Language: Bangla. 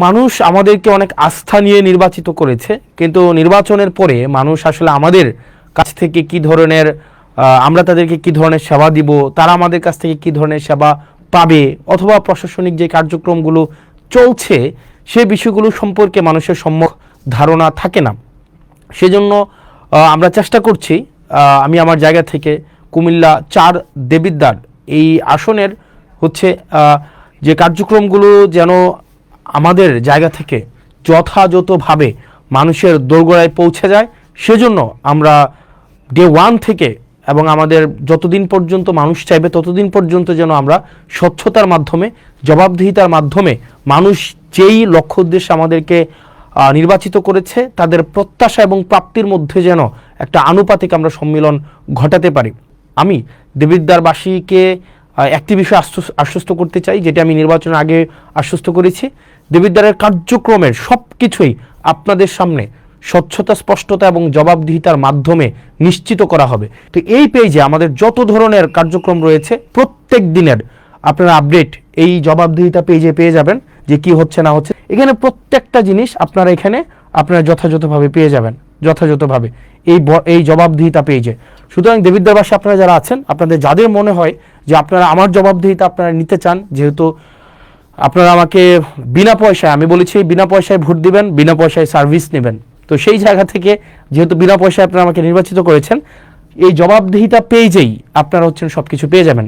মানুষ আমাদেরকে অনেক আস্থা নিয়ে নির্বাচিত করেছে, কিন্তু নির্বাচনের পরে মানুষ আসলে আমাদের কাছ থেকে কি ধরনের আমরা তাদেরকে কি ধরনের সেবা দিব, তারা আমাদের কাছ থেকে কি ধরনের সেবা পাবে, অথবা প্রশাসনিক যে কার্যক্রমগুলো চলছে সে বিষয়গুলো সম্পর্কে মানুষের সম্যক ধারণা থাকে না। সেজন্য আমরা চেষ্টা করছি, আমি আমার জায়গা থেকে কুমিল্লা 4 দেবিদ্বার এই আসনের হচ্ছে যে কার্যক্রমগুলো যেন আমাদের জায়গা থেকে যথাযথভাবে মানুষের দোরগোড়ায় পৌঁছে যায়, সেজন্য আমরা ডে 1 থেকে এবং আমাদের যতদিন পর্যন্ত মানুষ চাইবে ততদিন পর্যন্ত যেন আমরা স্বচ্ছতার মাধ্যমে, জবাবদিহিতার মাধ্যমে মানুষ যেই লক্ষ্য উদ্দেশ্যে আমাদেরকে নির্বাচিত করেছে তাদের প্রত্যাশা এবং প্রাপ্তির মধ্যে যেন একটা আনুপাতিক আমরা সম্মিলন ঘটাতে পারি। আমি দেবিদ্বারবাসীকে একটি বিষয় আশ্বস্ত করতে চাই, যেটা আমি নির্বাচনের আগে আশ্বস্ত করেছি। দেবিদ্বারের কার্যক্রমের সব কিছুই আপনাদের সামনে স্বচ্ছতা, স্পষ্টতা এবং জবাবদিহিতার মাধ্যমে নিশ্চিত করা হবে। তো এই পেজে আমাদের যত ধরনের কার্যক্রম রয়েছে প্রত্যেক দিনের আপনারা আপডেট এই জবাবদিহিতা পেজে পেয়ে যাবেন, যে কি হচ্ছে না হচ্ছে। এখানে প্রত্যেকটা জিনিস আপনারা যথাযথভাবে পেয়ে যাবেন, যথাযথভাবে এই জবাবদিহিতা পেজে। সুতরাং দেবিদ্বারবাসী আপনারা যারা আছেন, আপনাদের যাদের মনে হয় যে আপনারা আমার জবাবদিহিতা আপনারা নিতে চান, যেহেতু আপনারা আমাকে বিনা পয়সায়, আমি বলেছি বিনা পয়সায় ভোট দিবেন, বিনা পয়সায় সার্ভিস নেবেন, তো সেই জায়গা থেকে যেহেতু বিনা পয়সায় আপনারা আমাকে নির্বাচিত করেছেন, এই জবাবদিহিতা পেজেই আপনারা সবকিছু পেয়ে যাবেন।